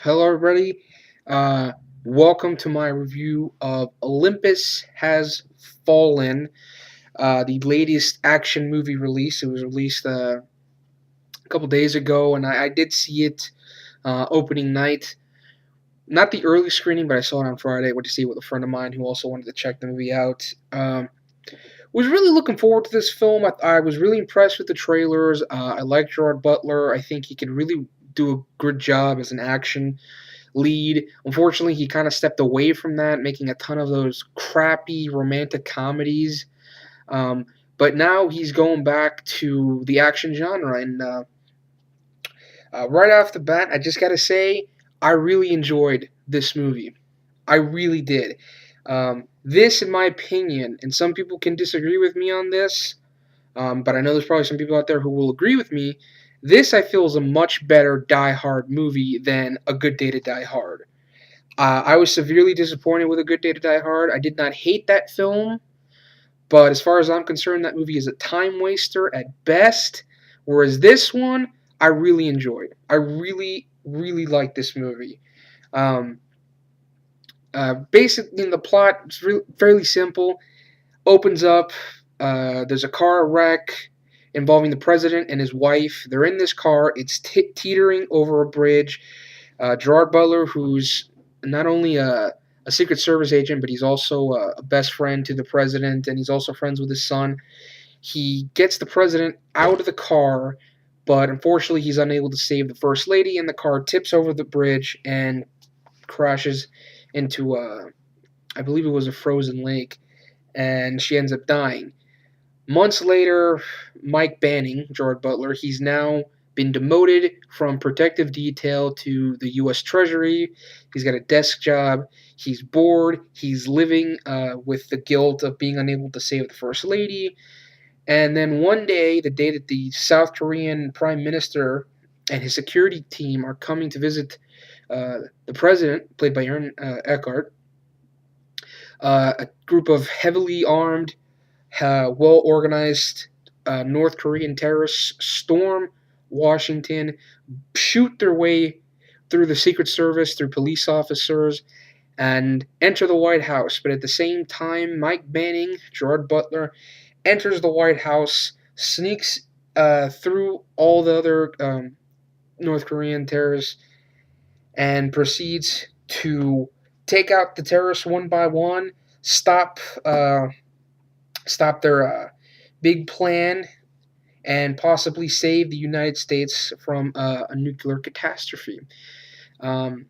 Hello, everybody. Uh, Welcome to my review of Olympus Has Fallen, the latest action movie release. It was released a couple days ago, and I did see it opening night. Not the early screening, but I saw it on Friday. I went to see it with a friend of mine who also wanted to check the movie out. Was really looking forward to this film. I was really impressed with the trailers. I like Gerard Butler. I think he could really do a good job as an action lead. Unfortunately, he kind of stepped away from that, making a ton of those crappy romantic comedies. Um, but now he's going back to the action genre. And right off the bat, I just got to say, I really enjoyed this movie. I really did. This, in my opinion, and some people can disagree with me on this, but I know there's probably some people out there who will agree with me. This, I feel, is a much better Die Hard movie than A Good Day to Die Hard. I was severely disappointed with A Good Day to Die Hard. I did not hate that film, but as far as I'm concerned, that movie is a time waster at best. Whereas this one, I really enjoyed. I really, really liked this movie. Um, Basically, in the plot, it's fairly simple. Opens up. There's a car wreck involving the president and his wife. They're in this car. It's teetering over a bridge. Gerard Butler, who's not only a Secret Service agent, but he's also a best friend to the president, and he's also friends with his son. He gets the president out of the car, but unfortunately, he's unable to save the first lady, and the car tips over the bridge and crashes into, I believe it was a frozen lake, and she ends up dying. Months later, Mike Banning, Gerard Butler, he's now been demoted from protective detail to the U.S. Treasury. He's got a desk job. He's bored. He's living with the guilt of being unable to save the First Lady. And then one day, the day that the South Korean Prime Minister and his security team are coming to visit the president, played by Aaron Eckhart, a group of heavily armed, well organized North Korean terrorists storm Washington, shoot their way through the Secret Service, through police officers, and enter the White House. But at the same time, Mike Banning, Gerard Butler, enters the White House, sneaks through all the other North Korean terrorists, and proceeds to take out the terrorists one by one, stop stop their big plan, and possibly save the United States from a nuclear catastrophe. Um,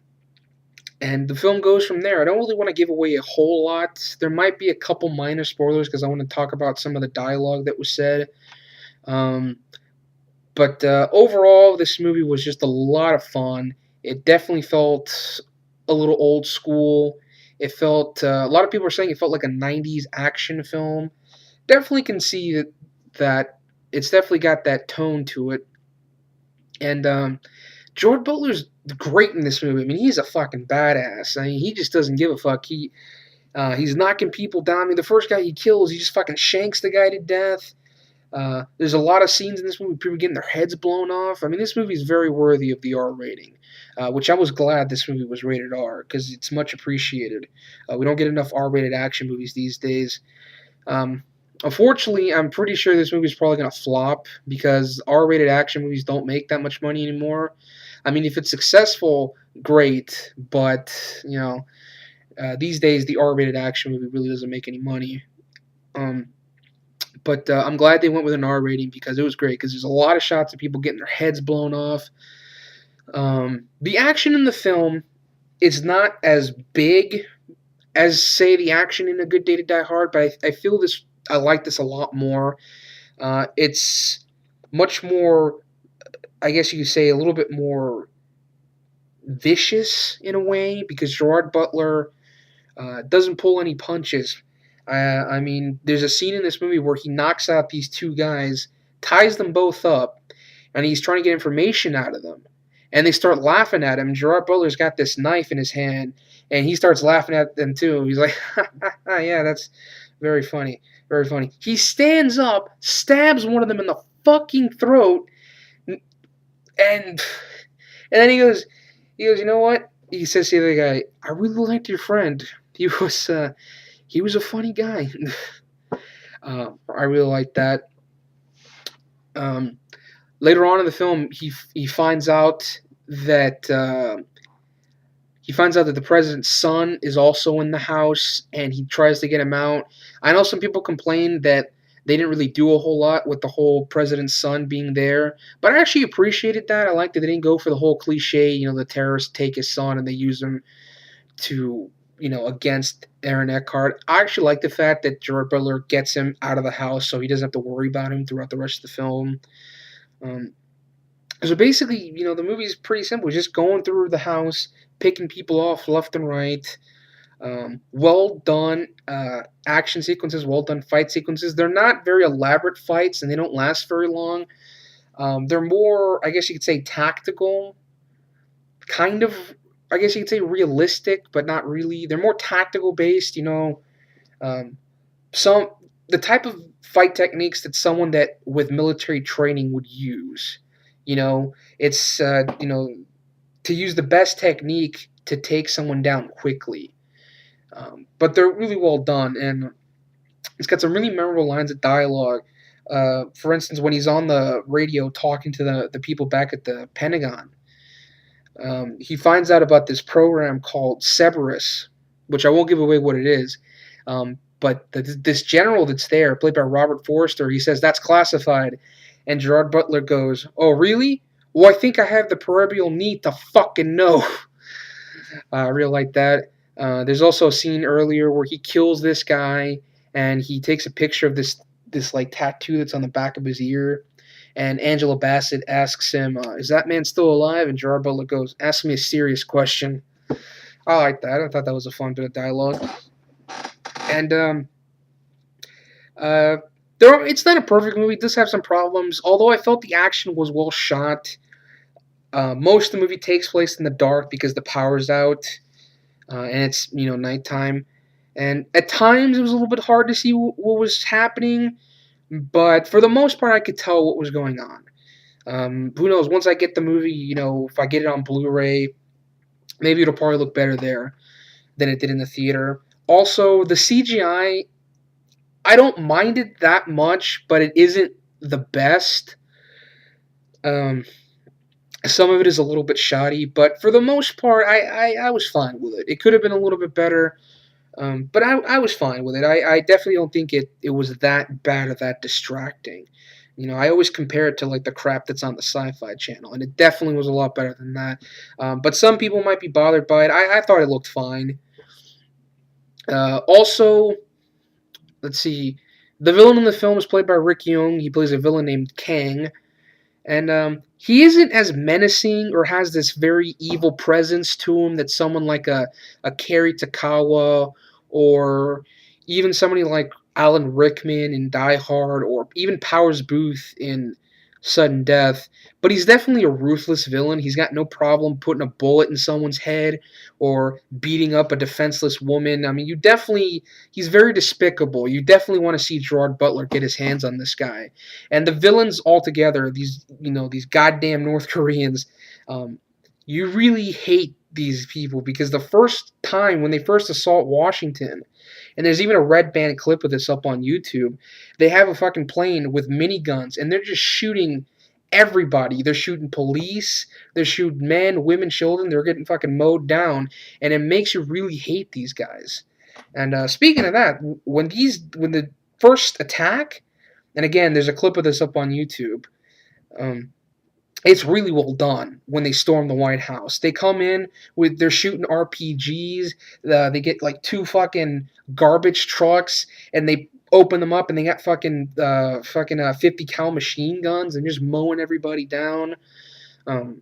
and the film goes from there. I don't really want to give away a whole lot. There might be a couple minor spoilers because I want to talk about some of the dialogue that was said. Um, but overall, this movie was just a lot of fun. It definitely felt a little old school. It felt, a lot of people are saying it felt like a 90s action film. Definitely can see that it's definitely got that tone to it. And George Butler's great in this movie. I mean, he's a fucking badass. I mean, he just doesn't give a fuck. He's knocking people down. I mean, the first guy he kills, he just fucking shanks the guy to death. There's a lot of scenes in this movie, people getting their heads blown off. I mean, this movie is very worthy of the R rating, which I was glad this movie was rated R because it's much appreciated. We don't get enough R-rated action movies these days. Um, Unfortunately, I'm pretty sure this movie is probably going to flop because R-rated action movies don't make that much money anymore. I mean, if it's successful, great, but these days the R-rated action movie really doesn't make any money. Um, but I'm glad they went with an R rating because it was great because there's a lot of shots of people getting their heads blown off. The action in the film is not as big as, say, the action in A Good Day to Die Hard, but I feel this. I like this a lot more. It's much more, I guess you could say, a little bit more vicious in a way because Gerard Butler doesn't pull any punches. I mean, there's a scene in this movie where he knocks out these two guys, ties them both up, and he's trying to get information out of them. And they start laughing at him. Gerard Butler's got this knife in his hand, and he starts laughing at them too. He's like, yeah, that's very funny. Very funny. He stands up, stabs one of them in the fucking throat, and then he goes, He goes, you know what? He says to the other guy, I really liked your friend. He was a funny guy. I really liked that. Um, Later on in the film, he finds out that the president's son is also in the house, and he tries to get him out. I know some people complain that they didn't really do a whole lot with the whole president's son being there, but I actually appreciated that. I liked that they didn't go for the whole cliche, the terrorists take his son and they use him to, against Aaron Eckhart. I actually like the fact that Gerard Butler gets him out of the house so he doesn't have to worry about him throughout the rest of the film. Um, so basically, the movie's pretty simple. Just going through the house, picking people off left and right. Well done action sequences, well done fight sequences. They're not very elaborate fights, and they don't last very long. They're more, I guess you could say, tactical. Kind of, I guess you could say, realistic, but not really. They're more tactical based. Um, some the type of fight techniques that someone that with military training would use. It's to use the best technique to take someone down quickly. But they're really well done, and it's got some really memorable lines of dialogue. For instance, when he's on the radio talking to the people back at the Pentagon, he finds out about this program called Cerberus, which I won't give away what it is. But this general that's there, played by Robert Forster, he says that's classified, and Gerard Butler goes, "Oh, really? Well, I think I have the proverbial need to fucking know." I really like that. There's also a scene earlier where he kills this guy, and he takes a picture of this like tattoo that's on the back of his ear. And Angela Bassett asks him, "Is that man still alive?" And Gerard Butler goes, "Ask me a serious question." I like that. I thought that was a fun bit of dialogue. And it's not a perfect movie. It does have some problems. Although I felt the action was well shot. Most of the movie takes place in the dark because the power's out, and it's nighttime. And at times it was a little bit hard to see what was happening, but for the most part I could tell what was going on. Who knows? Once I get the movie, if I get it on Blu-ray, maybe it'll probably look better there than it did in the theater. Also, the CGI, I don't mind it that much, but it isn't the best. Some of it is a little bit shoddy, but for the most part, I was fine with it. It could have been a little bit better, but I was fine with it. I definitely don't think it was that bad or that distracting. I always compare it to like the crap that's on the Sci-Fi Channel, and it definitely was a lot better than that. But some people might be bothered by it. I thought it looked fine. Also, let's see. The villain in the film is played by Rick Young. He plays a villain named Kang. And he isn't as menacing or has this very evil presence to him that someone like a Cary Takawa or even somebody like Alan Rickman in Die Hard or even Powers Booth in Sudden Death. But he's definitely a ruthless villain. He's got no problem putting a bullet in someone's head or beating up a defenseless woman. I mean, he's very despicable. You definitely want to see Gerard Butler get his hands on this guy. And the villains altogether, these goddamn North Koreans, you really hate these people because the first time when they first assault Washington, and there's even a red band clip of this up on YouTube, they have a fucking plane with miniguns and they're just shooting everybody. They're shooting police, they're shooting men, women, children. They're getting fucking mowed down, and it makes you really hate these guys. And speaking of that, when the first attack, and again, there's a clip of this up on YouTube. It's really well done when they storm the White House. They come in they're shooting RPGs. They get like two fucking garbage trucks, and they open them up, and they got fucking 50 cal machine guns, and just mowing everybody down.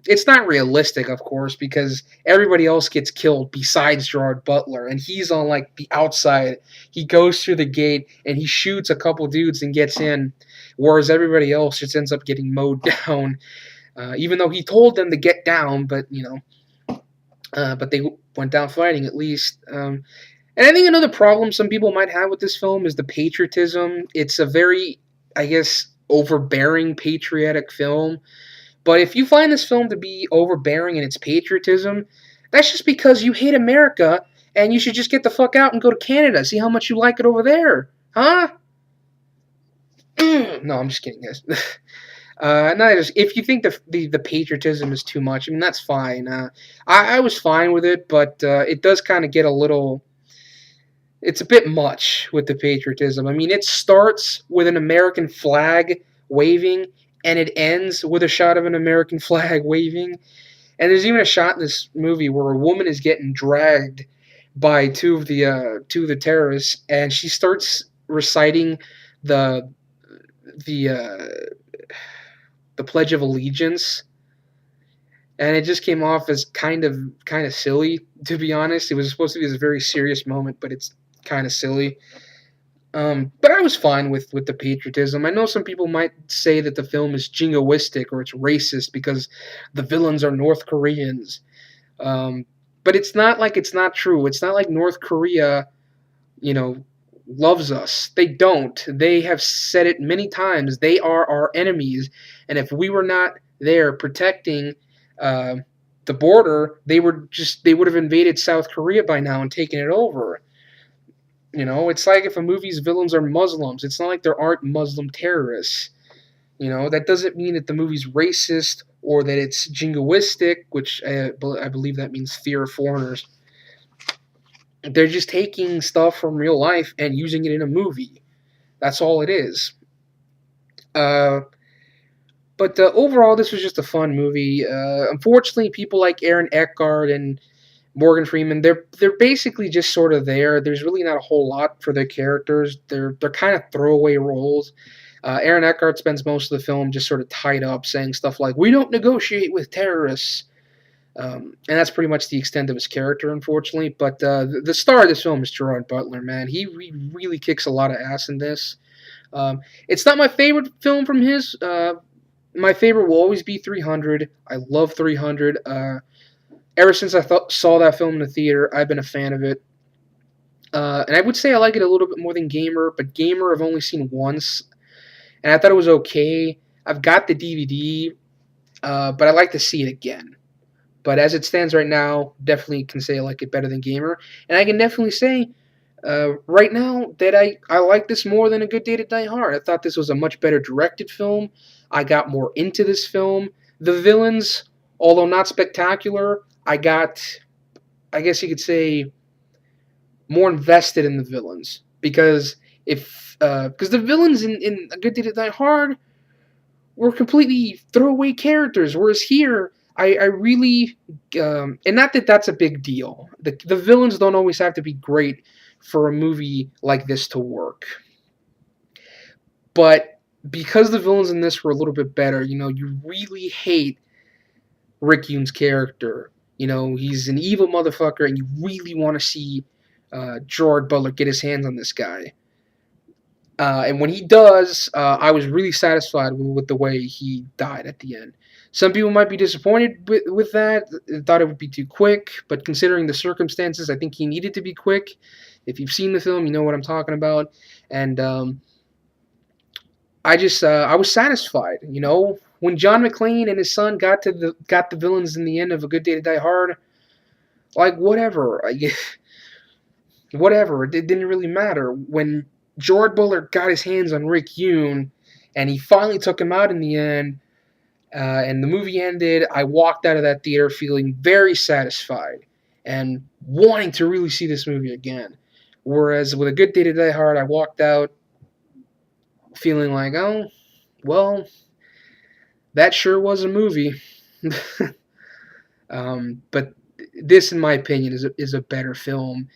It's not realistic, of course, because everybody else gets killed besides Gerard Butler, and he's on like the outside. He goes through the gate and he shoots a couple dudes and gets in, whereas everybody else just ends up getting mowed down. Even though he told them to get down, but but they went down fighting at least. And I think another problem some people might have with this film is the patriotism. It's a very, I guess, overbearing patriotic film, But if you find this film to be overbearing in its patriotism, that's just because you hate America and you should just get the fuck out and go to Canada. See how much you like it over there. Huh? No, I'm just kidding, guys. No, just, if you think the patriotism is too much, I mean, that's fine. I was fine with it, but it does kind of get a little. It's a bit much with the patriotism. I mean, it starts with an American flag waving, and it ends with a shot of an American flag waving. And there's even a shot in this movie where a woman is getting dragged by two of the terrorists, and she starts reciting the the uh, the Pledge of Allegiance, and it just came off as kind of silly, to be honest. It was supposed to be this very serious moment, but it's kind of silly. But I was fine with the patriotism. I know some people might say that the film is jingoistic or it's racist because the villains are North Koreans. Um, but it's not like it's not true. It's not like North Korea, you know, loves us. They don't. They have said it many times. They are our enemies, and if we were not there protecting uh, the border, they would have invaded South Korea by now and taken it over. It's like if a movie's villains are Muslims. It's not like there aren't Muslim terrorists. That doesn't mean that the movie's racist or that it's jingoistic, which I believe that means fear of foreigners. They're just taking stuff from real life and using it in a movie. That's all it is. Uh, but overall, this was just a fun movie. Unfortunately, people like Aaron Eckhart and Morgan Freeman, they're basically just sort of there. There's really not a whole lot for their characters. They're kind of throwaway roles. Aaron Eckhart spends most of the film just sort of tied up, saying stuff like "We don't negotiate with terrorists," and that's pretty much the extent of his character, unfortunately. But the star of this film is Gerard Butler. Man, he really kicks a lot of ass in this. It's not my favorite film from his. My favorite will always be 300. I love 300. Ever since I saw that film in the theater, I've been a fan of it. And I would say I like it a little bit more than Gamer, but Gamer I've only seen once, and I thought it was okay. I've got the DVD, but I'd like to see it again. But as it stands right now, definitely can say I like it better than Gamer. And I can definitely say right now that I like this more than A Good Day to Die Hard. I thought this was a much better directed film. I got more into this film. The villains, although not spectacular, I guess you could say, more invested in the villains. Because because the villains in A Good Day to Die Hard were completely throwaway characters, whereas here, I really, and not that that's a big deal. The villains don't always have to be great for a movie like this to work. But because the villains in this were a little bit better, you really hate Rick Yoon's character. He's an evil motherfucker, and you really want to see Gerard Butler get his hands on this guy. And when he does, I was really satisfied with the way he died at the end. Some people might be disappointed with that, thought it would be too quick, but considering the circumstances, I think he needed to be quick. If you've seen the film, you know what I'm talking about. And I was satisfied. When John McClane and his son got the villains in the end of A Good Day to Die Hard, like whatever, whatever. It didn't really matter. When Gerard Butler got his hands on Rick Yoon, and he finally took him out in the end, and the movie ended, I walked out of that theater feeling very satisfied and wanting to really see this movie again. Whereas with A Good Day to Die Hard, I walked out feeling like, oh, well, that sure was a movie. But this, in my opinion, is a better film.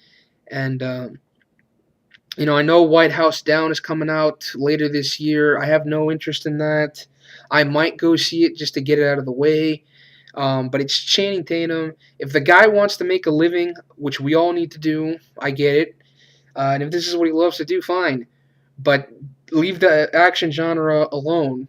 And I know White House Down is coming out later this year. I have no interest in that. I might go see it just to get it out of the way. But it's Channing Tatum. If the guy wants to make a living, which we all need to do, I get it. And if this is what he loves to do, fine. But leave the action genre alone,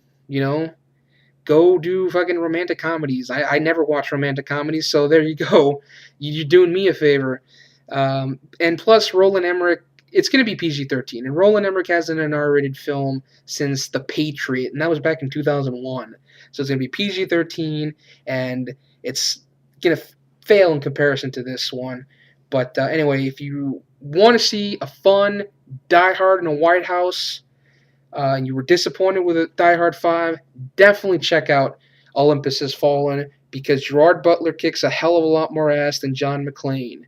Go do fucking romantic comedies. I never watch romantic comedies, so there you go. You're doing me a favor. And plus, Roland Emmerich, it's going to be PG-13. And Roland Emmerich hasn't an R-rated film since The Patriot, and that was back in 2001. So it's going to be PG-13, and it's going to fail in comparison to this one. But anyway, if you want to see a fun Die Hard in a White House, and you were disappointed with Die Hard 5, definitely check out Olympus Has Fallen, because Gerard Butler kicks a hell of a lot more ass than John McClane.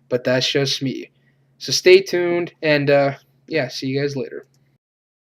But that's just me. So stay tuned, and yeah, see you guys later.